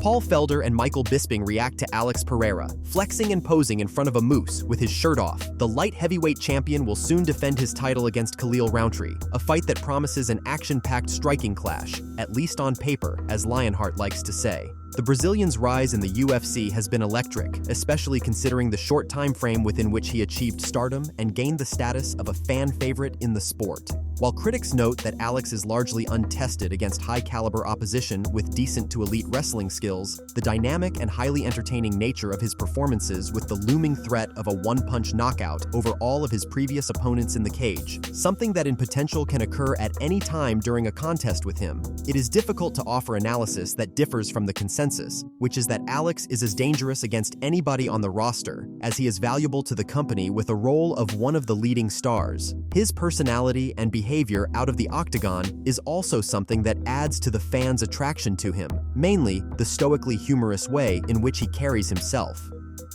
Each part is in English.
Paul Felder and Michael Bisping react to Alex Pereira, flexing and posing in front of a moose with his shirt off. The light heavyweight champion will soon defend his title against Khalil Rountree, a fight that promises an action-packed striking clash, at least on paper, as Lionheart likes to say. The Brazilian's rise in the UFC has been electric, especially considering the short time frame within which he achieved stardom and gained the status of a fan favorite in the sport. While critics note that Alex is largely untested against high-caliber opposition with decent to elite wrestling skills, the dynamic and highly entertaining nature of his performances with the looming threat of a one-punch knockout over all of his previous opponents in the cage, something that in potential can occur at any time during a contest with him, it is difficult to offer analysis that differs from the consensus, which is that Alex is as dangerous against anybody on the roster, as he is valuable to the company with a role of one of the leading stars. His personality and behavior out of the octagon is also something that adds to the fans' attraction to him, mainly the stoically humorous way in which he carries himself.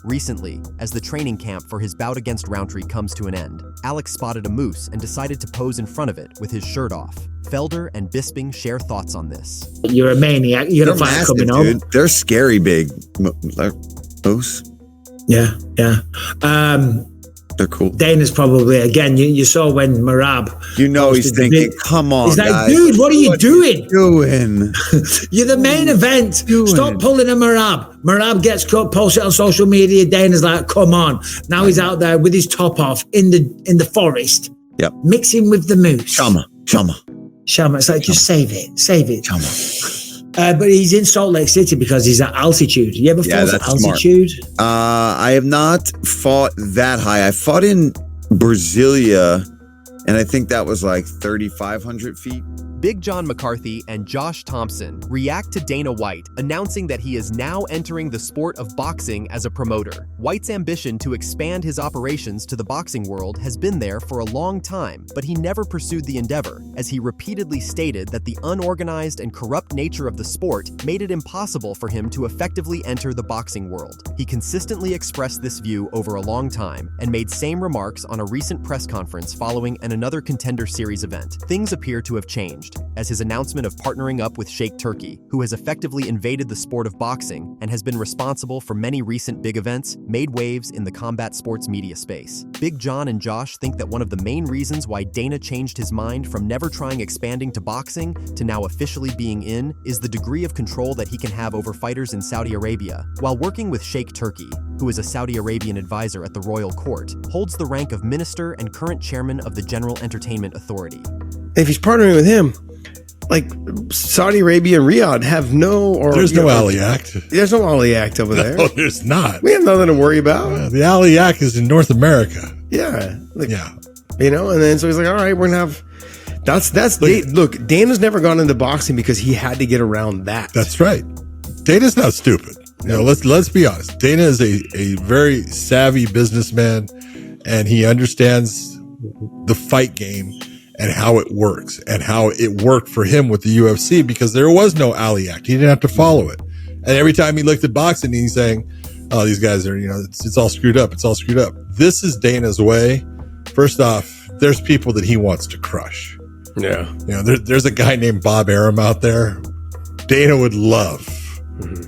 Recently, as the training camp for his bout against Rountree comes to an end, Alex spotted a moose and decided to pose in front of it with his shirt off. Felder and Bisping share thoughts on this. You're a maniac. You got a fight coming on. They're scary big. Moose. Yeah. They're cool. Dana's probably, again, you saw when Merab. He's thinking, come on, he's like, guys. dude, what are you doing? You're the main event. Stop pulling a Merab. Merab gets cut, posts it on social media. Dana's like, come on. Now he's out there with his top off in the forest. Yep. Mixing with the moose. Shama. It's like, just save it. Shama. But he's in Salt Lake City because he's at altitude. You ever fought at altitude? Smart. I have not fought that high. I fought in Brasilia, and I think that was like 3,500 feet. Big John McCarthy and Josh Thompson react to Dana White, announcing that he is now entering the sport of boxing as a promoter. White's ambition to expand his operations to the boxing world has been there for a long time, but he never pursued the endeavor, as he repeatedly stated that the unorganized and corrupt nature of the sport made it impossible for him to effectively enter the boxing world. He consistently expressed this view over a long time and made same remarks on a recent press conference following another Contender Series event. Things appear to have changed, as his announcement of partnering up with Sheikh Turkey, who has effectively invaded the sport of boxing and has been responsible for many recent big events, made waves in the combat sports media space. Big John and Josh think that one of the main reasons why Dana changed his mind from never trying expanding to boxing to now officially being in is the degree of control that he can have over fighters in Saudi Arabia. While working with Sheikh Turkey, who is a Saudi Arabian advisor at the royal court, holds the rank of minister and current chairman of the General Entertainment Authority. If he's partnering with him, like Saudi Arabia and Riyadh have there's no Ali Act. There's no Ali Act over there. No, there's not. We have nothing to worry about. The Ali Act is in North America. Yeah. Yeah. And then so he's like, all right, we're going to have, look, Dana's never gone into boxing because he had to get around that. That's right. Dana's not stupid. Let's be honest. Dana is a very savvy businessman, and he understands the fight game and how it works and how it worked for him with the UFC, because there was no Ali Act. He didn't have to follow it. And every time he looked at boxing, he's saying, oh, these guys are, it's all screwed up. It's all screwed up. This is Dana's way. First off, there's people that he wants to crush. Yeah. There's a guy named Bob Arum out there. Dana would love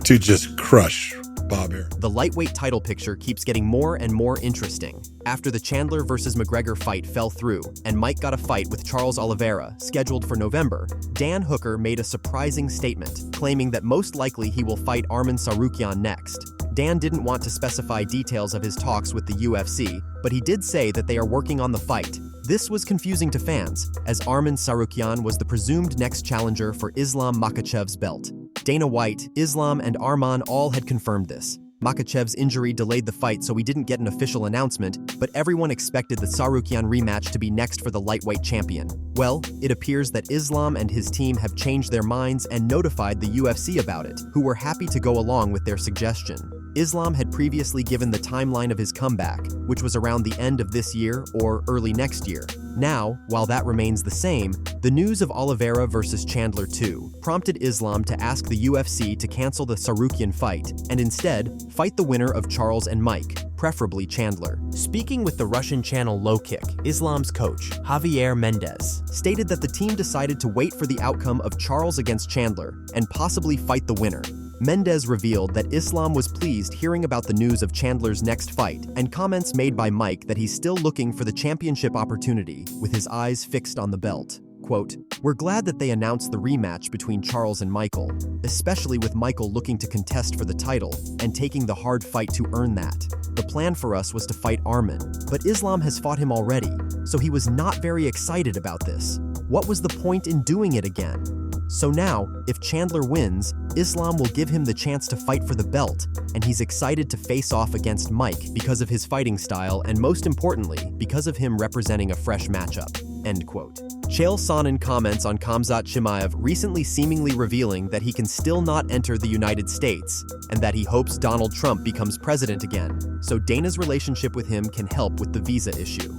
to just crush Bob Arum. The lightweight title picture keeps getting more and more interesting. After the Chandler versus McGregor fight fell through and Mike got a fight with Charles Oliveira scheduled for November, Dan Hooker made a surprising statement, claiming that most likely he will fight Arman Tsarukyan next. Dan didn't want to specify details of his talks with the UFC, but he did say that they are working on the fight. This was confusing to fans, as Arman Tsarukyan was the presumed next challenger for Islam Makhachev's belt. Dana White, Islam, and Arman all had confirmed this. Makhachev's injury delayed the fight, so we didn't get an official announcement, but everyone expected the Tsarukyan rematch to be next for the lightweight champion. Well, it appears that Islam and his team have changed their minds and notified the UFC about it, who were happy to go along with their suggestion. Islam had previously given the timeline of his comeback, which was around the end of this year or early next year. Now, while that remains the same, the news of Oliveira versus Chandler 2 prompted Islam to ask the UFC to cancel the Tsarukyan fight and instead fight the winner of Charles and Mike, preferably Chandler. Speaking with the Russian channel Low Kick, Islam's coach, Javier Mendez, stated that the team decided to wait for the outcome of Charles against Chandler and possibly fight the winner. Mendez revealed that Islam was pleased hearing about the news of Chandler's next fight, and comments made by Mike that he's still looking for the championship opportunity, with his eyes fixed on the belt. Quote, "We're glad that they announced the rematch between Charles and Michael, especially with Michael looking to contest for the title and taking the hard fight to earn that. The plan for us was to fight Arman, but Islam has fought him already, so he was not very excited about this. What was the point in doing it again? So now, if Chandler wins, Islam will give him the chance to fight for the belt, and he's excited to face off against Mike because of his fighting style and most importantly, because of him representing a fresh matchup." End quote. Chael Sonnen comments on Khamzat Chimaev recently seemingly revealing that he can still not enter the United States and that he hopes Donald Trump becomes president again, so Dana's relationship with him can help with the visa issue.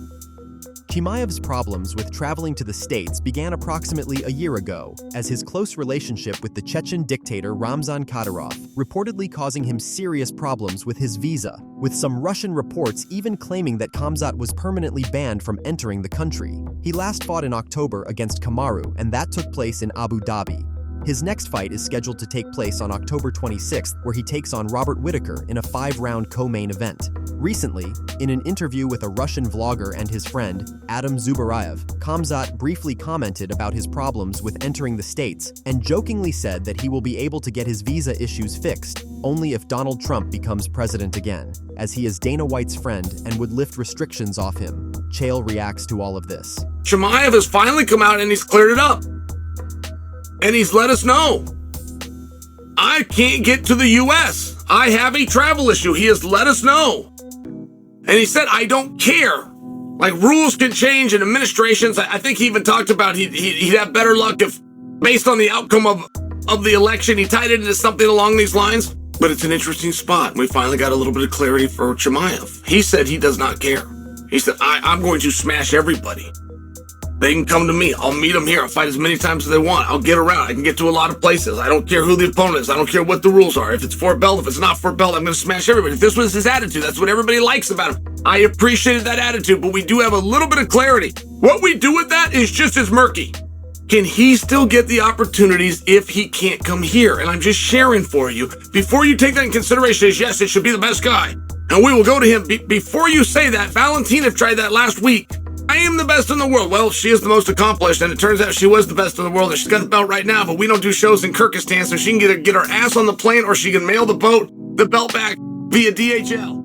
Chimaev's problems with traveling to the States began approximately a year ago, as his close relationship with the Chechen dictator Ramzan Kadyrov reportedly causing him serious problems with his visa, with some Russian reports even claiming that Khamzat was permanently banned from entering the country. He last fought in October against Kamaru, and that took place in Abu Dhabi. His next fight is scheduled to take place on October 26th, where he takes on Robert Whittaker in a 5-round co-main event. Recently, in an interview with a Russian vlogger and his friend, Adam Zubarayev, Khamzat briefly commented about his problems with entering the States and jokingly said that he will be able to get his visa issues fixed only if Donald Trump becomes president again, as he is Dana White's friend and would lift restrictions off him. Chael reacts to all of this. Chimaev has finally come out and he's cleared it up. And he's let us know, I can't get to the U.S. I have a travel issue. He has let us know. And he said, I don't care. Like, rules can change in administrations. I think he even talked about he'd have better luck if, based on the outcome of the election, he tied it into something along these lines. But it's an interesting spot. We finally got a little bit of clarity for Chimaev. He said he does not care. He said, I'm going to smash everybody. They can come to me. I'll meet them here. I'll fight as many times as they want. I'll get around. I can get to a lot of places. I don't care who the opponent is. I don't care what the rules are. If it's for a belt, if it's not for a belt, I'm going to smash everybody. If this was his attitude, that's what everybody likes about him. I appreciated that attitude, but we do have a little bit of clarity. What we do with that is just as murky. Can he still get the opportunities if he can't come here? And I'm just sharing for you. Before you take that in consideration as yes, it should be the best guy. And we will go to him. Before you say that, Valentina tried that last week. I am the best in the world. Well, she is the most accomplished, and it turns out she was the best in the world, and she's got the belt right now, but we don't do shows in Kyrgyzstan, so she can get her ass on the plane, or she can mail the belt back via DHL.